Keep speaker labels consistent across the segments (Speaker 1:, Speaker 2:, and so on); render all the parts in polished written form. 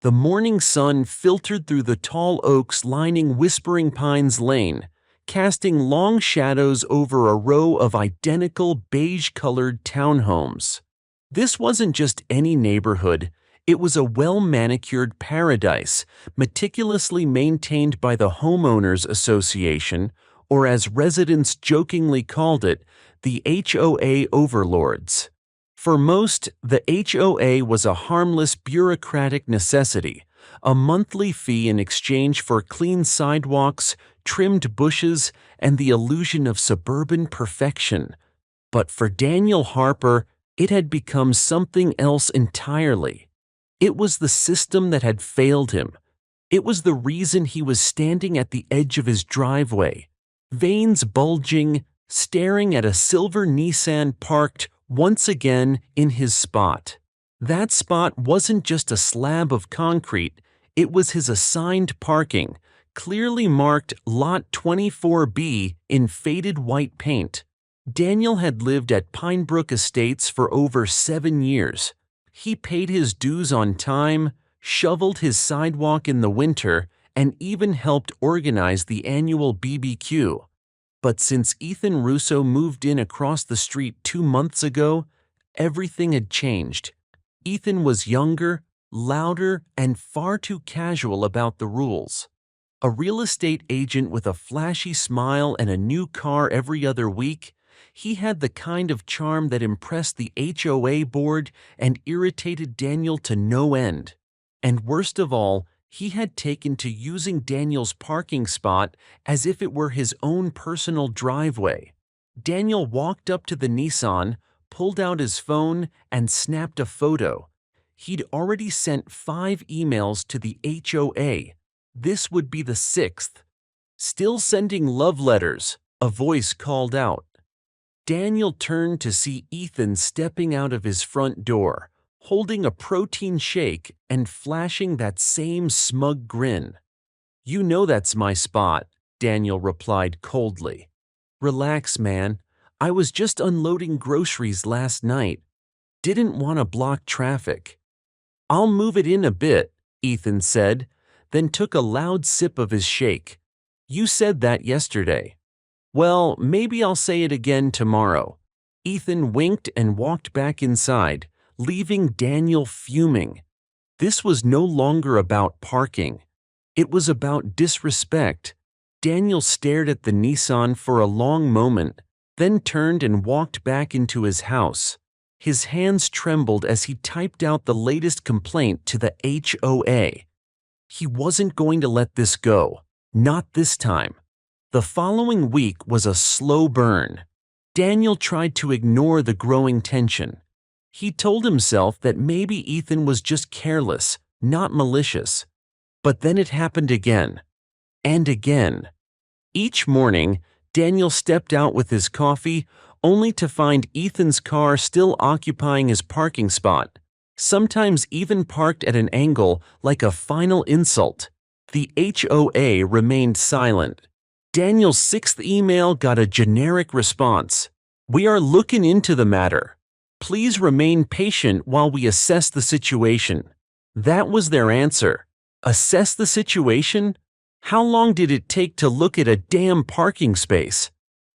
Speaker 1: The morning sun filtered through the tall oaks lining Whispering Pines Lane, casting long shadows over a row of identical beige-colored townhomes. This wasn't just any neighborhood, it was a well-manicured paradise, meticulously maintained by the Homeowners Association, or as residents jokingly called it, the HOA overlords. For most, the HOA was a harmless bureaucratic necessity, a monthly fee in exchange for clean sidewalks, trimmed bushes, and the illusion of suburban perfection. But for Daniel Harper, it had become something else entirely. It was the system that had failed him. It was the reason he was standing at the edge of his driveway, veins bulging, staring at a silver Nissan parked once again in his spot. That spot wasn't just a slab of concrete, it was his assigned parking, clearly marked Lot 24B in faded white paint. Daniel had lived at Pinebrook Estates for over 7 years. He paid his dues on time, shoveled his sidewalk in the winter, and even helped organize the annual BBQ. But since Ethan Russo moved in across the street 2 months ago, everything had changed. Ethan was younger, louder, and far too casual about the rules. A real estate agent with a flashy smile and a new car every other week, he had the kind of charm that impressed the HOA board and irritated Daniel to no end. And worst of all, he had taken to using Daniel's parking spot as if it were his own personal driveway. Daniel walked up to the Nissan, pulled out his phone, and snapped a photo. He'd already sent 5 emails to the HOA. This would be the 6th. "Still sending love letters," a voice called out. Daniel turned to see Ethan stepping out of his front door, holding a protein shake and flashing that same smug grin. "You know that's my spot," Daniel replied coldly. "Relax, man. I was just unloading groceries last night. Didn't want to block traffic." "I'll move it in a bit," Ethan said, then took a loud sip of his shake. "You said that yesterday." "Well, maybe I'll say it again tomorrow." Ethan winked and walked back inside, leaving Daniel fuming. This was no longer about parking. It was about disrespect. Daniel stared at the Nissan for a long moment, then turned and walked back into his house. His hands trembled as he typed out the latest complaint to the HOA. He wasn't going to let this go. Not this time. The following week was a slow burn. Daniel tried to ignore the growing tension. He told himself that maybe Ethan was just careless, not malicious. But then it happened again. And again. Each morning, Daniel stepped out with his coffee, only to find Ethan's car still occupying his parking spot, sometimes even parked at an angle like a final insult. The HOA remained silent. Daniel's 6th email got a generic response. "We are looking into the matter. Please remain patient while we assess the situation." That was their answer. Assess the situation? How long did it take to look at a damn parking space?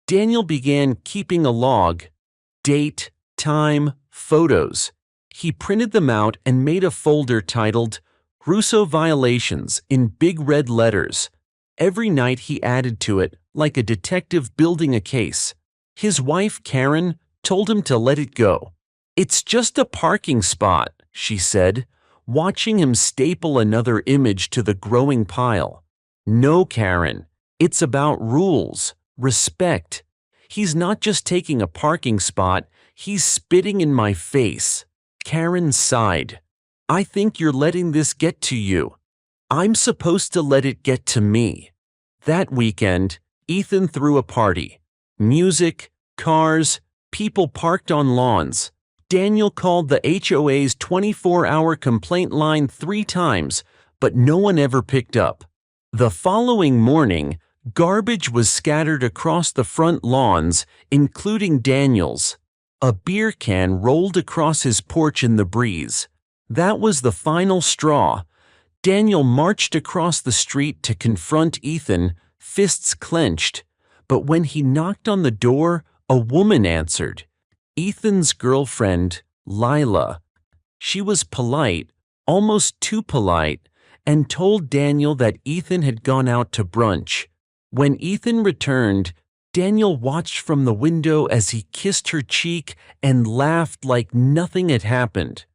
Speaker 1: Daniel began keeping a log. Date, time, photos. He printed them out and made a folder titled "Russo Violations" in big red letters. Every night he added to it, like a detective building a case. His wife, Karen, told him to let it go. "It's just a parking spot," she said, watching him staple another image to the growing pile. "No, Karen, it's about rules, respect. He's not just taking a parking spot, he's spitting in my face." Karen sighed. "I think you're letting this get to you. I'm supposed to let it get to me." That weekend, Ethan threw a party. Music, cars, people parked on lawns. Daniel called the HOA's 24-hour complaint line 3 times, but no one ever picked up. The following morning, garbage was scattered across the front lawns, including Daniel's. A beer can rolled across his porch in the breeze. That was the final straw. Daniel marched across the street to confront Ethan, fists clenched, but when he knocked on the door, a woman answered. Ethan's girlfriend, Lila. She was polite, almost too polite, and told Daniel that Ethan had gone out to brunch. When Ethan returned, Daniel watched from the window as he kissed her cheek and laughed like nothing had happened.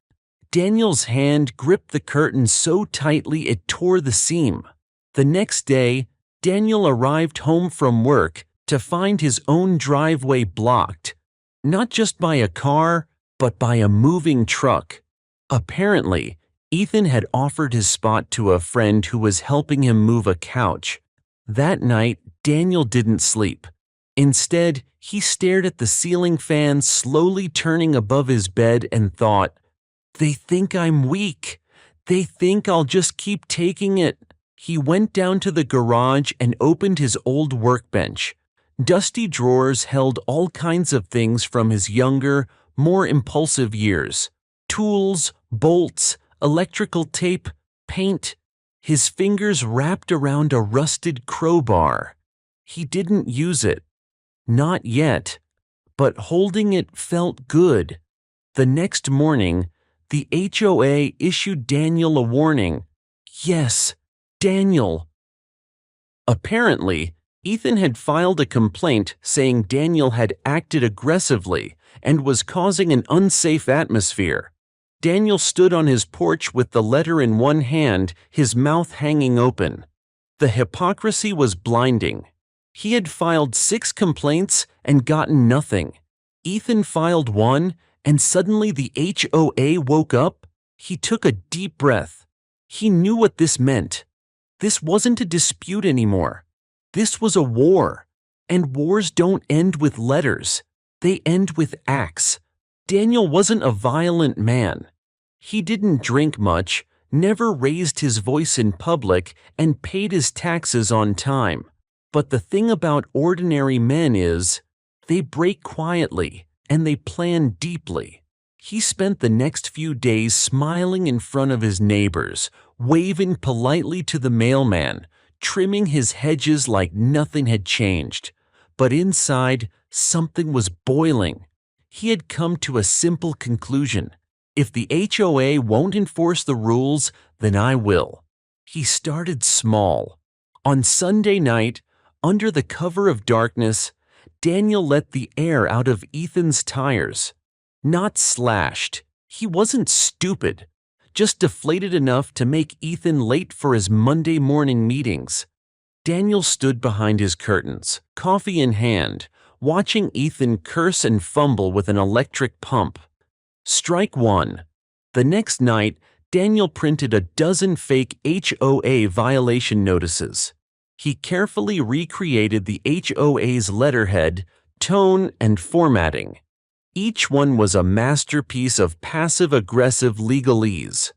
Speaker 1: Daniel's hand gripped the curtain so tightly it tore the seam. The next day, Daniel arrived home from work to find his own driveway blocked, not just by a car, but by a moving truck. Apparently, Ethan had offered his spot to a friend who was helping him move a couch. That night, Daniel didn't sleep. Instead, he stared at the ceiling fan slowly turning above his bed and thought, "They think I'm weak. They think I'll just keep taking it." He went down to the garage and opened his old workbench. Dusty drawers held all kinds of things from his younger, more impulsive years. Tools, bolts, electrical tape, paint. His fingers wrapped around a rusted crowbar. He didn't use it. Not yet. But holding it felt good. The next morning, the HOA issued Daniel a warning. Yes, Daniel. Apparently, Ethan had filed a complaint saying Daniel had acted aggressively and was causing an unsafe atmosphere. Daniel stood on his porch with the letter in one hand, his mouth hanging open. The hypocrisy was blinding. He had filed 6 complaints and gotten nothing. Ethan filed 1, and suddenly the HOA woke up. He took a deep breath. He knew what this meant. This wasn't a dispute anymore. This was a war. And wars don't end with letters. They end with acts. Daniel wasn't a violent man. He didn't drink much, never raised his voice in public, and paid his taxes on time. But the thing about ordinary men is, they break quietly, and they plan deeply. He spent the next few days smiling in front of his neighbors, waving politely to the mailman, trimming his hedges like nothing had changed. But inside, something was boiling. He had come to a simple conclusion. If the HOA won't enforce the rules, then I will. He started small. On Sunday night, under the cover of darkness, Daniel let the air out of Ethan's tires. Not slashed. He wasn't stupid. Just deflated enough to make Ethan late for his Monday morning meetings. Daniel stood behind his curtains, coffee in hand, watching Ethan curse and fumble with an electric pump. Strike 1. The next night, Daniel printed a dozen fake HOA violation notices. He carefully recreated the HOA's letterhead, tone, and formatting. Each one was a masterpiece of passive-aggressive legalese.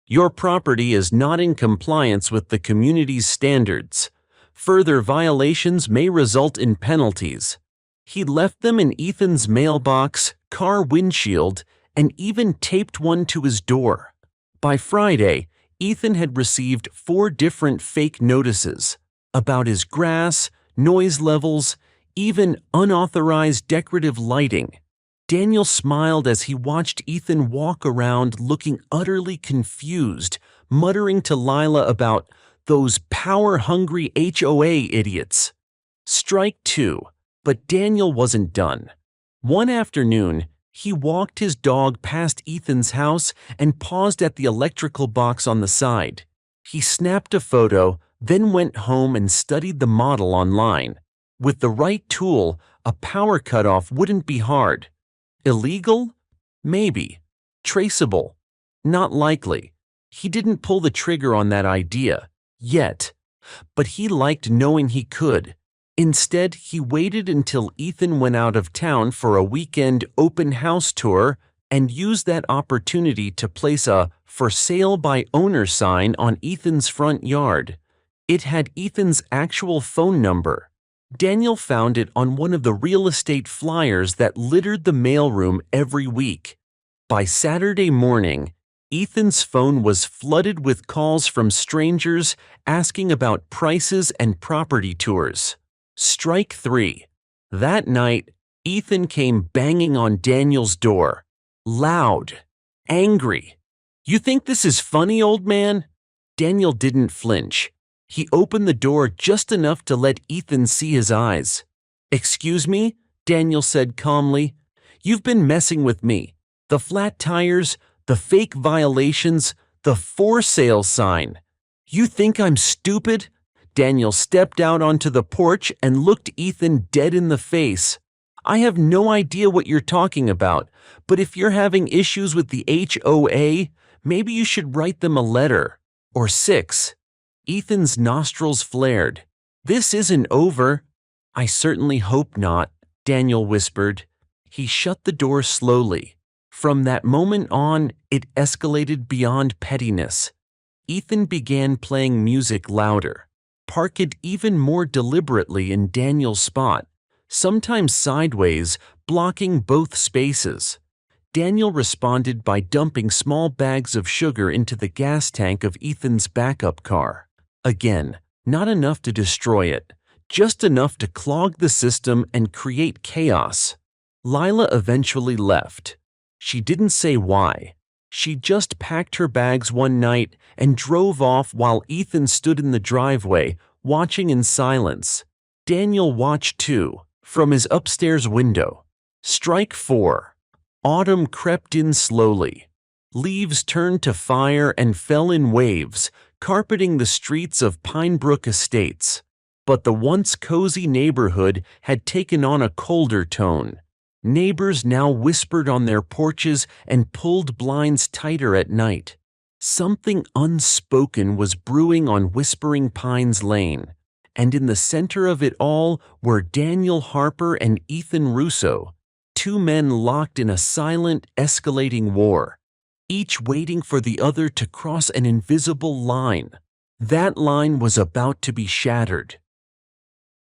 Speaker 1: Your property is not in compliance with the community's standards. Further violations may result in penalties. He left them in Ethan's mailbox, car windshield, and even taped one to his door. By Friday, Ethan had received 4 different fake notices about his grass, noise levels, even unauthorized decorative lighting. Daniel smiled as he watched Ethan walk around looking utterly confused, muttering to Lila about those power-hungry HOA idiots. Strike 2, but Daniel wasn't done. One afternoon, he walked his dog past Ethan's house and paused at the electrical box on the side. He snapped a photo, then went home and studied the model online. With the right tool, a power cutoff wouldn't be hard. Illegal? Maybe. Traceable? Not likely. He didn't pull the trigger on that idea, yet. But he liked knowing he could. Instead, he waited until Ethan went out of town for a weekend open house tour and used that opportunity to place a "For Sale by Owner" sign on Ethan's front yard. It had Ethan's actual phone number. Daniel found it on one of the real estate flyers that littered the mailroom every week. By Saturday morning, Ethan's phone was flooded with calls from strangers asking about prices and property tours. Strike 3. That night, Ethan came banging on Daniel's door. Loud. Angry. "You think this is funny, old man?" Daniel didn't flinch. He opened the door just enough to let Ethan see his eyes. "Excuse me?" Daniel said calmly. "You've been messing with me. The flat tires, the fake violations, the for sale sign. You think I'm stupid?" Daniel stepped out onto the porch and looked Ethan dead in the face. "I have no idea what you're talking about, but if you're having issues with the HOA, maybe you should write them a letter. Or 6. Ethan's nostrils flared. "This isn't over." "I certainly hope not," Daniel whispered. He shut the door slowly. From that moment on, it escalated beyond pettiness. Ethan began playing music louder, parked it even more deliberately in Daniel's spot, sometimes sideways, blocking both spaces. Daniel responded by dumping small bags of sugar into the gas tank of Ethan's backup car. Again, not enough to destroy it, just enough to clog the system and create chaos. Lila eventually left. She didn't say why. She just packed her bags one night and drove off while Ethan stood in the driveway, watching in silence. Daniel watched too, from his upstairs window. Strike 4. Autumn crept in slowly. Leaves turned to fire and fell in waves, carpeting the streets of Pinebrook Estates. But the once cozy neighborhood had taken on a colder tone. Neighbors now whispered on their porches and pulled blinds tighter at night. Something unspoken was brewing on Whispering Pines Lane, and in the center of it all were Daniel Harper and Ethan Russo, two men locked in a silent, escalating war, each waiting for the other to cross an invisible line. That line was about to be shattered.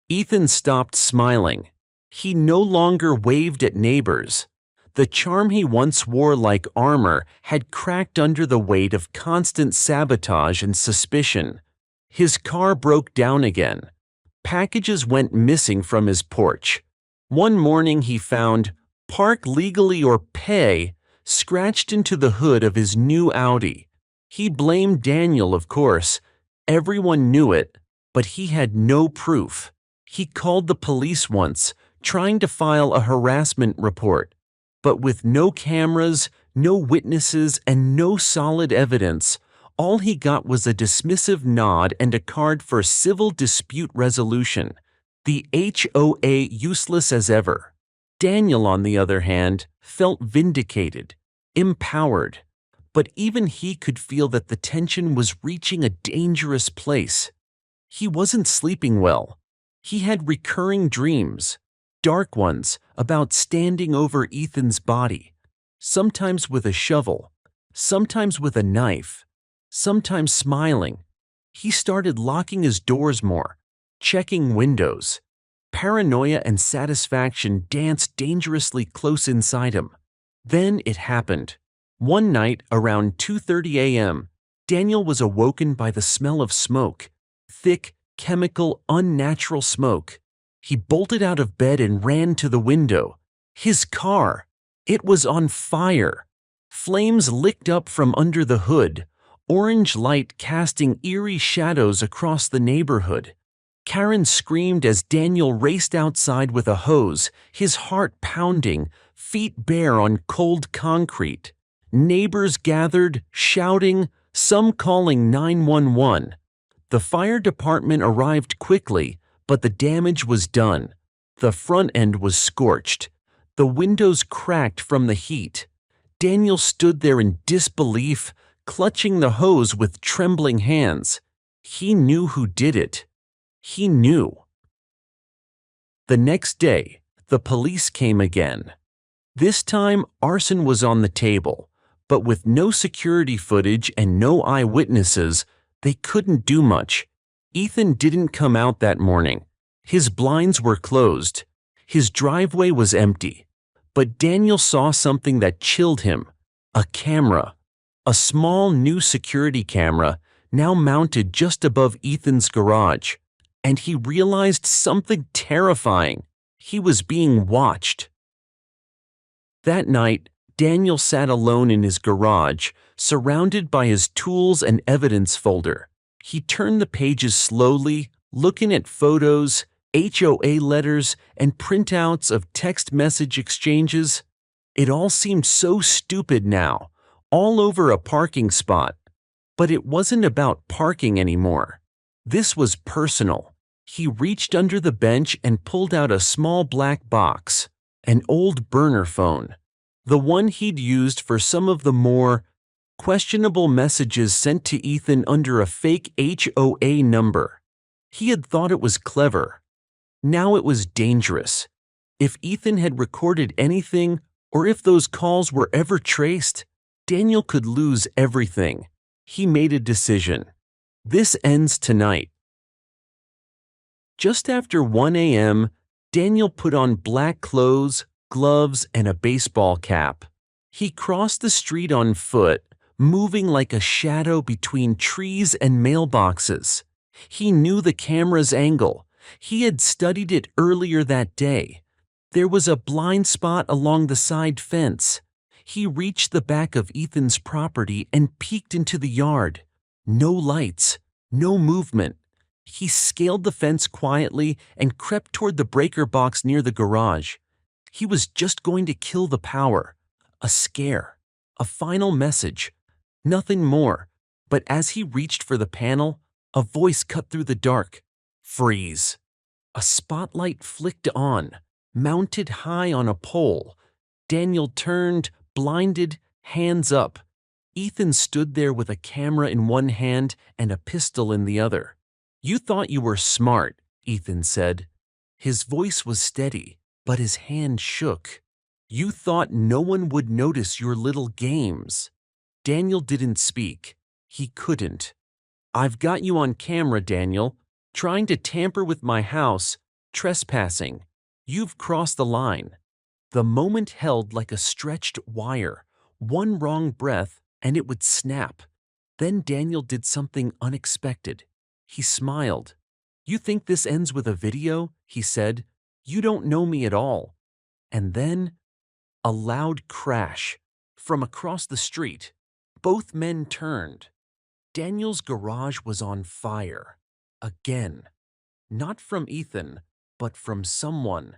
Speaker 1: Ethan stopped smiling. He no longer waved at neighbors. The charm he once wore like armor had cracked under the weight of constant sabotage and suspicion. His car broke down again. Packages went missing from his porch. One morning he found "Park legally or pay" scratched into the hood of his new Audi. He blamed Daniel, of course. Everyone knew it, but he had no proof. He called the police once, trying to file a harassment report. But with no cameras, no witnesses, and no solid evidence, all he got was a dismissive nod and a card for civil dispute resolution. The HOA useless as ever. Daniel, on the other hand, felt vindicated, empowered. But even he could feel that the tension was reaching a dangerous place. He wasn't sleeping well. He had recurring dreams, dark ones, about standing over Ethan's body, sometimes with a shovel, sometimes with a knife, sometimes smiling. He started locking his doors more, checking windows. Paranoia and satisfaction danced dangerously close inside him. Then it happened. One night, around 2:30 a.m., Daniel was awoken by the smell of smoke. Thick, chemical, unnatural smoke. He bolted out of bed and ran to the window. His car! It was on fire. Flames licked up from under the hood, orange light casting eerie shadows across the neighborhood. Karen screamed as Daniel raced outside with a hose, his heart pounding, feet bare on cold concrete. Neighbors gathered, shouting, some calling 911. The fire department arrived quickly, but the damage was done. The front end was scorched. The windows cracked from the heat. Daniel stood there in disbelief, clutching the hose with trembling hands. He knew who did it. He knew. The next day, the police came again. This time, arson was on the table, but with no security footage and no eyewitnesses, they couldn't do much. Ethan didn't come out that morning. His blinds were closed. His driveway was empty. But Daniel saw something that chilled him. A camera. A small new security camera now mounted just above Ethan's garage, and he realized something terrifying. He was being watched. That night, Daniel sat alone in his garage, surrounded by his tools and evidence folder. He turned the pages slowly, looking at photos, HOA letters, and printouts of text message exchanges. It all seemed so stupid now, all over a parking spot. But it wasn't about parking anymore. This was personal. He reached under the bench and pulled out a small black box, an old burner phone, the one he'd used for some of the more questionable messages sent to Ethan under a fake HOA number. He had thought it was clever. Now it was dangerous. If Ethan had recorded anything, or if those calls were ever traced, Daniel could lose everything. He made a decision. This ends tonight. Just after 1 a.m., Daniel put on black clothes, gloves, and a baseball cap. He crossed the street on foot, moving like a shadow between trees and mailboxes. He knew the camera's angle. He had studied it earlier that day. There was a blind spot along the side fence. He reached the back of Ethan's property and peeked into the yard. No lights, no movement. He scaled the fence quietly and crept toward the breaker box near the garage. He was just going to kill the power. A scare. A final message. Nothing more. But as he reached for the panel, a voice cut through the dark. Freeze. A spotlight flicked on, mounted high on a pole. Daniel turned, blinded, hands up. Ethan stood there with a camera in one hand and a pistol in the other. You thought you were smart, Ethan said. His voice was steady, but his hand shook. You thought no one would notice your little games. Daniel didn't speak. He couldn't. I've got you on camera, Daniel. Trying to tamper with my house, trespassing. You've crossed the line. The moment held like a stretched wire. One wrong breath, and it would snap. Then Daniel did something unexpected. He smiled. You think this ends with a video? He said. You don't know me at all. And then, a loud crash. From across the street, both men turned. Daniel's garage was on fire. Again. Not from Ethan, but from someone.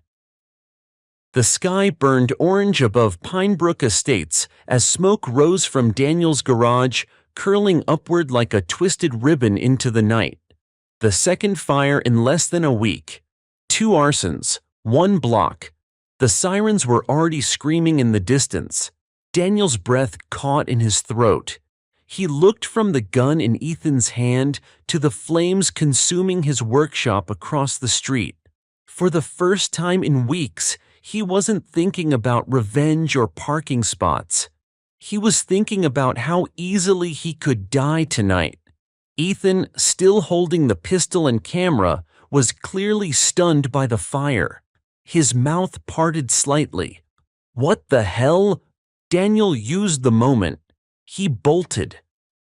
Speaker 1: The sky burned orange above Pinebrook Estates as smoke rose from Daniel's garage, curling upward like a twisted ribbon into the night. The second fire in less than a week. 2 arsons, 1 block. The sirens were already screaming in the distance. Daniel's breath caught in his throat. He looked from the gun in Ethan's hand to the flames consuming his workshop across the street. For the first time in weeks, he wasn't thinking about revenge or parking spots. He was thinking about how easily he could die tonight. Ethan, still holding the pistol and camera, was clearly stunned by the fire. His mouth parted slightly. What the hell? Daniel used the moment. He bolted.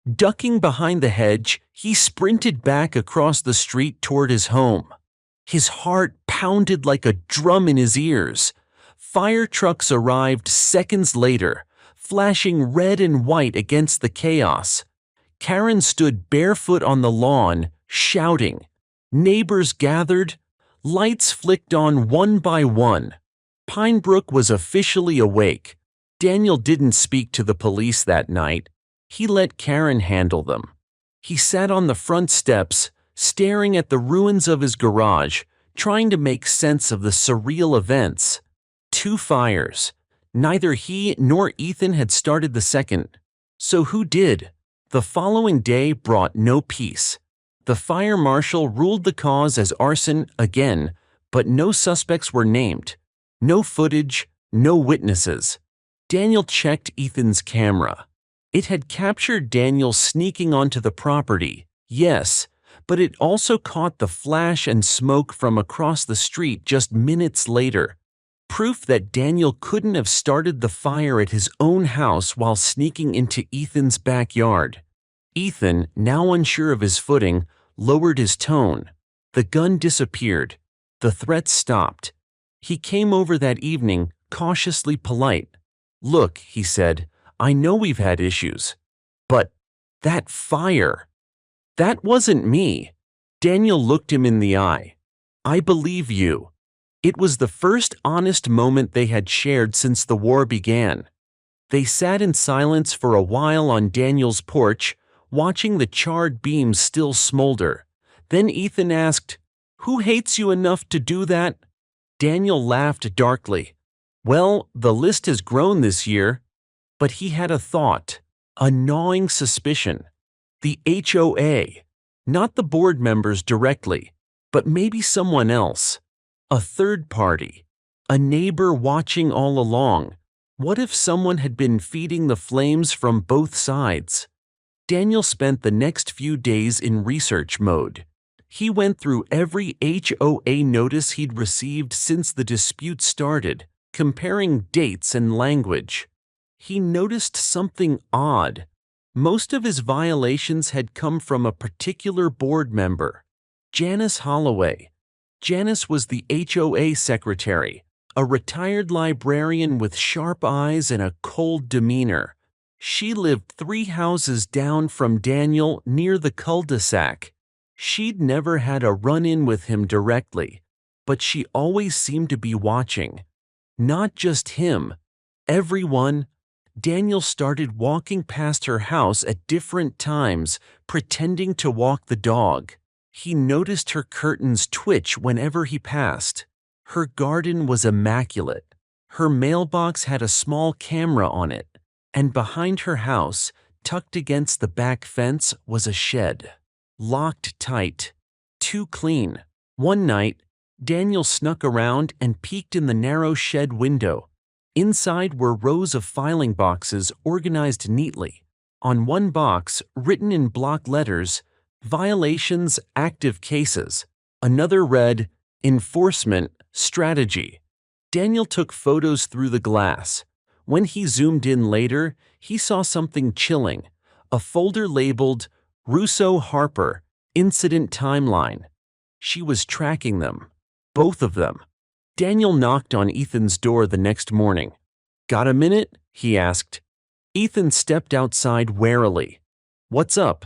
Speaker 1: Ducking behind the hedge, he sprinted back across the street toward his home. His heart pounded like a drum in his ears. Fire trucks arrived seconds later, flashing red and white against the chaos. Karen stood barefoot on the lawn, shouting. Neighbors gathered. Lights flicked on one by one. Pinebrook was officially awake. Daniel didn't speak to the police that night. He let Karen handle them. He sat on the front steps, staring at the ruins of his garage, trying to make sense of the surreal events. 2 fires. Neither he nor Ethan had started the second. So who did? The following day brought no peace. The fire marshal ruled the cause as arson again, but no suspects were named. No footage, no witnesses. Daniel checked Ethan's camera. It had captured Daniel sneaking onto the property, yes, but it also caught the flash and smoke from across the street just minutes later. Proof that Daniel couldn't have started the fire at his own house while sneaking into Ethan's backyard. Ethan, now unsure of his footing, lowered his tone. The gun disappeared. The threats stopped. He came over that evening, cautiously polite. "Look," he said, "I know we've had issues. But that fire, that wasn't me." Daniel looked him in the eye. "I believe you." It was the first honest moment they had shared since the war began. They sat in silence for a while on Daniel's porch, watching the charred beams still smolder. Then Ethan asked, "Who hates you enough to do that?" Daniel laughed darkly. "Well, the list has grown this year." But he had a thought, a gnawing suspicion. The HOA, not the board members directly, but maybe someone else. A third party, a neighbor watching all along. What if someone had been feeding the flames from both sides? Daniel spent the next few days in research mode. He went through every HOA notice he'd received since the dispute started, comparing dates and language. He noticed something odd. Most of his violations had come from a particular board member, Janice Holloway. Janice was the HOA secretary, a retired librarian with sharp eyes and a cold demeanor. She lived 3 houses down from Daniel near the cul-de-sac. She'd never had a run-in with him directly, but she always seemed to be watching. Not just him, everyone. Daniel started walking past her house at different times, pretending to walk the dog. He noticed her curtains twitch whenever he passed. Her garden was immaculate. Her mailbox had a small camera on it, and behind her house, tucked against the back fence, was a shed. Locked tight. Too clean. One night, Daniel snuck around and peeked in the narrow shed window. Inside were rows of filing boxes organized neatly. On one box, written in block letters, "Violations, active cases." Another read, "Enforcement, strategy." Daniel took photos through the glass. When he zoomed in later, he saw something chilling. A folder labeled, "Russo Harper, Incident Timeline." She was tracking them. Both of them. Daniel knocked on Ethan's door the next morning. "Got a minute?" he asked. Ethan stepped outside warily. "What's up?"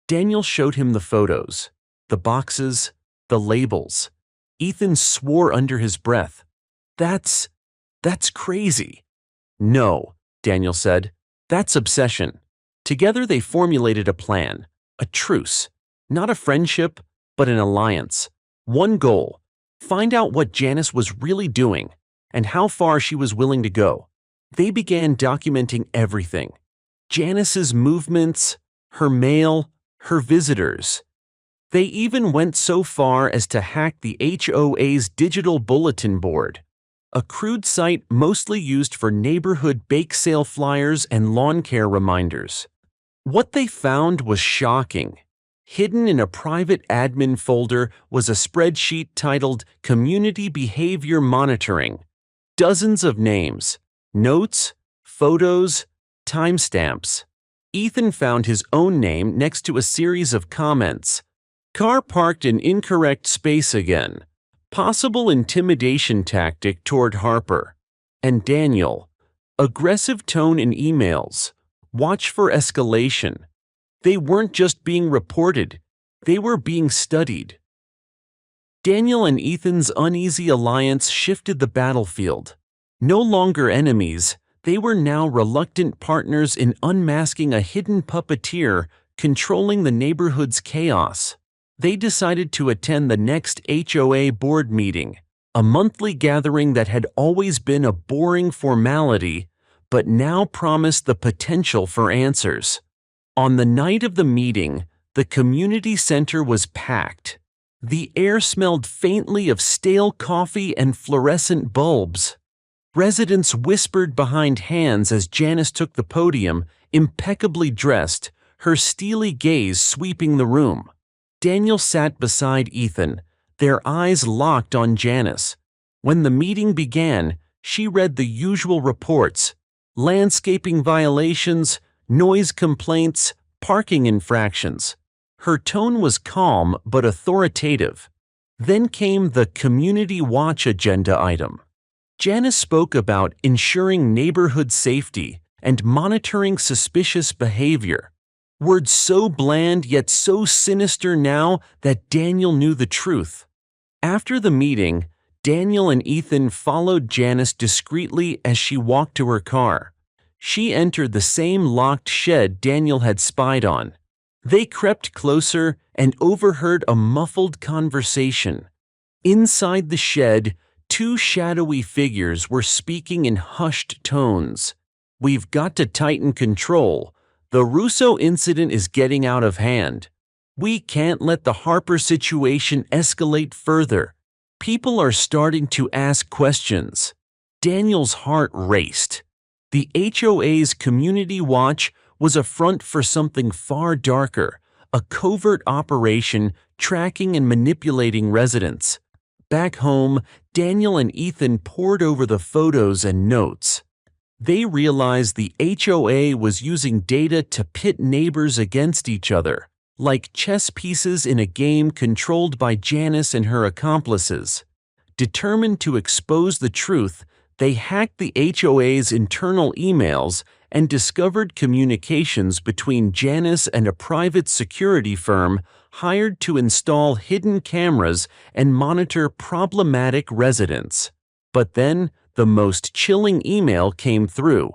Speaker 1: Daniel showed him the photos, the boxes, the labels. Ethan swore under his breath. That's crazy." "No," Daniel said. "That's obsession." Together they formulated a plan, a truce. Not a friendship, but an alliance. One goal: find out what Janice was really doing and how far she was willing to go. They began documenting everything. Janice's movements, her mail, her visitors. They even went so far as to hack the HOA's digital bulletin board, a crude site mostly used for neighborhood bake sale flyers and lawn care reminders. What they found was shocking. Hidden in a private admin folder was a spreadsheet titled Community Behavior Monitoring. Dozens of names, notes, photos, timestamps. Ethan found his own name next to a series of comments. "Car parked in incorrect space again. Possible intimidation tactic toward Harper." And Daniel, "Aggressive tone in emails. Watch for escalation." They weren't just being reported, they were being studied. Daniel and Ethan's uneasy alliance shifted the battlefield. No longer enemies, they were now reluctant partners in unmasking a hidden puppeteer controlling the neighborhood's chaos. They decided to attend the next HOA board meeting, a monthly gathering that had always been a boring formality, but now promised the potential for answers. On the night of the meeting, the community center was packed. The air smelled faintly of stale coffee and fluorescent bulbs. Residents whispered behind hands as Janice took the podium, impeccably dressed, her steely gaze sweeping the room. Daniel sat beside Ethan, their eyes locked on Janice. When the meeting began, She read the usual reports: landscaping violations, noise complaints, parking infractions. Her tone was calm but authoritative. Then came the Community Watch agenda item. Janice spoke about ensuring neighborhood safety and monitoring suspicious behavior. Words so bland yet so sinister now that Daniel knew the truth. After the meeting, Daniel and Ethan followed Janice discreetly as she walked to her car. She entered the same locked shed Daniel had spied on. They crept closer and overheard a muffled conversation. Inside the shed, two shadowy figures were speaking in hushed tones. "We've got to tighten control. The Russo incident is getting out of hand. We can't let the Harper situation escalate further. People are starting to ask questions." Daniel's heart raced. The HOA's Community Watch was a front for something far darker, a covert operation tracking and manipulating residents. Back home, Daniel and Ethan pored over the photos and notes. They realized the HOA was using data to pit neighbors against each other, like chess pieces in a game controlled by Janice and her accomplices. Determined to expose the truth, they hacked the HOA's internal emails and discovered communications between Janice and a private security firm hired to install hidden cameras and monitor problematic residents. But then, the most chilling email came through.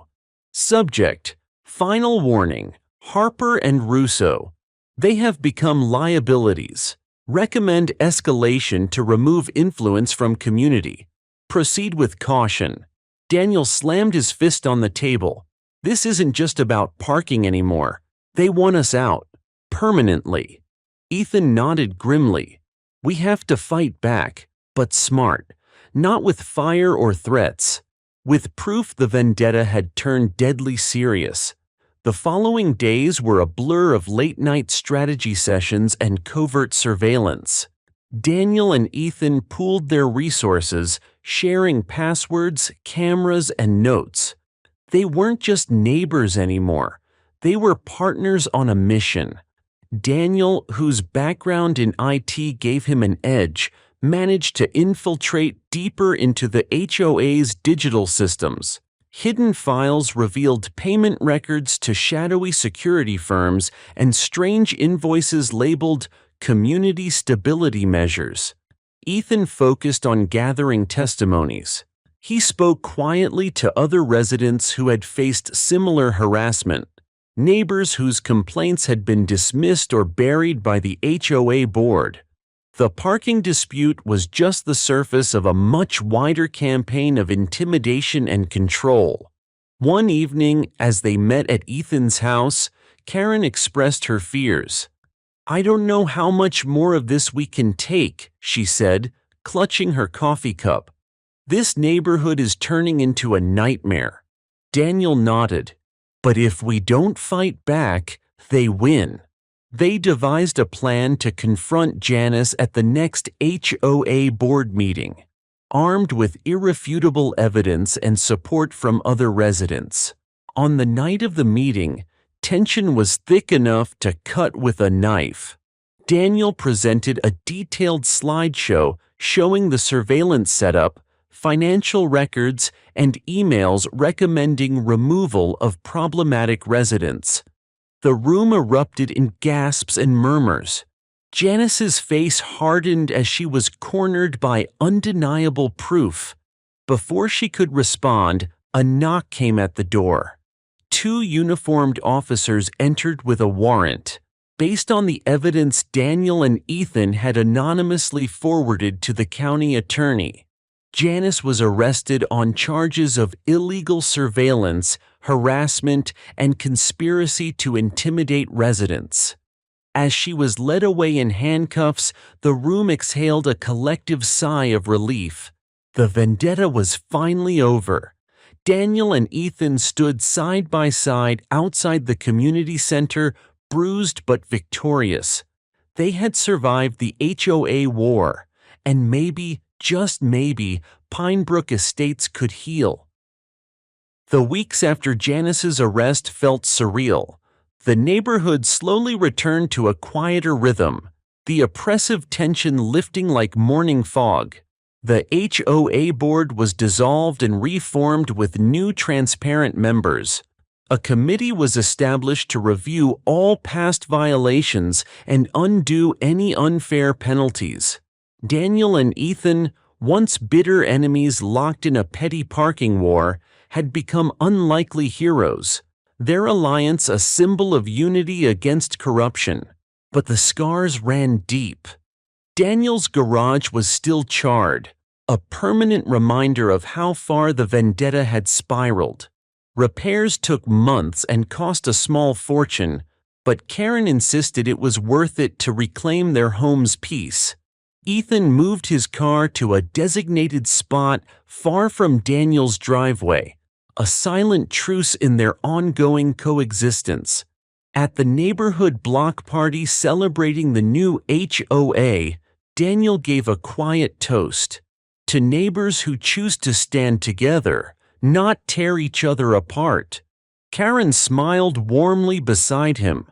Speaker 1: Subject: Final warning. Harper and Russo. They have become liabilities. Recommend escalation to remove influence from community. Proceed with caution. Daniel slammed his fist on the table. This isn't just about parking anymore. They want us out. Permanently. Ethan nodded grimly. We have to fight back, but smart. Not with fire or threats. With proof the vendetta had turned deadly serious. The following days were a blur of late-night strategy sessions and covert surveillance. Daniel and Ethan pooled their resources, sharing passwords, cameras, and notes. They weren't just neighbors anymore. They were partners on a mission. Daniel, whose background in IT gave him an edge, managed to infiltrate deeper into the HOA's digital systems. Hidden files revealed payment records to shadowy security firms and strange invoices labeled community stability measures. Ethan focused on gathering testimonies. He spoke quietly to other residents who had faced similar harassment, neighbors whose complaints had been dismissed or buried by the HOA board. The parking dispute was just the surface of a much wider campaign of intimidation and control. One evening, as they met at Ethan's house, Karen expressed her fears. "I don't know how much more of this we can take," she said, clutching her coffee cup. "This neighborhood is turning into a nightmare." Daniel nodded. "But if we don't fight back, they win." They devised a plan to confront Janice at the next HOA board meeting, armed with irrefutable evidence and support from other residents. On the night of the meeting, tension was thick enough to cut with a knife. Daniel presented a detailed slideshow showing the surveillance setup, financial records, and emails recommending removal of problematic residents. The room erupted in gasps and murmurs. Janice's face hardened as she was cornered by undeniable proof. Before she could respond, a knock came at the door. Two uniformed officers entered with a warrant. Based on the evidence Daniel and Ethan had anonymously forwarded to the county attorney, Janice was arrested on charges of illegal surveillance, harassment, and conspiracy to intimidate residents. As she was led away in handcuffs, the room exhaled a collective sigh of relief. The vendetta was finally over. Daniel and Ethan stood side by side outside the community center, bruised but victorious. They had survived the HOA war, and maybe, just maybe, Pinebrook Estates could heal. The weeks after Janice's arrest felt surreal. The neighborhood slowly returned to a quieter rhythm, the oppressive tension lifting like morning fog. The HOA board was dissolved and reformed with new transparent members. A committee was established to review all past violations and undo any unfair penalties. Daniel and Ethan, once bitter enemies locked in a petty parking war, had become unlikely heroes, their alliance a symbol of unity against corruption. But the scars ran deep. Daniel's garage was still charred, a permanent reminder of how far the vendetta had spiraled. Repairs took months and cost a small fortune, but Karen insisted it was worth it to reclaim their home's peace. Ethan moved his car to a designated spot far from Daniel's driveway, a silent truce in their ongoing coexistence. At the neighborhood block party celebrating the new HOA, Daniel gave a quiet toast. To neighbors who choose to stand together, not tear each other apart. Karen smiled warmly beside him,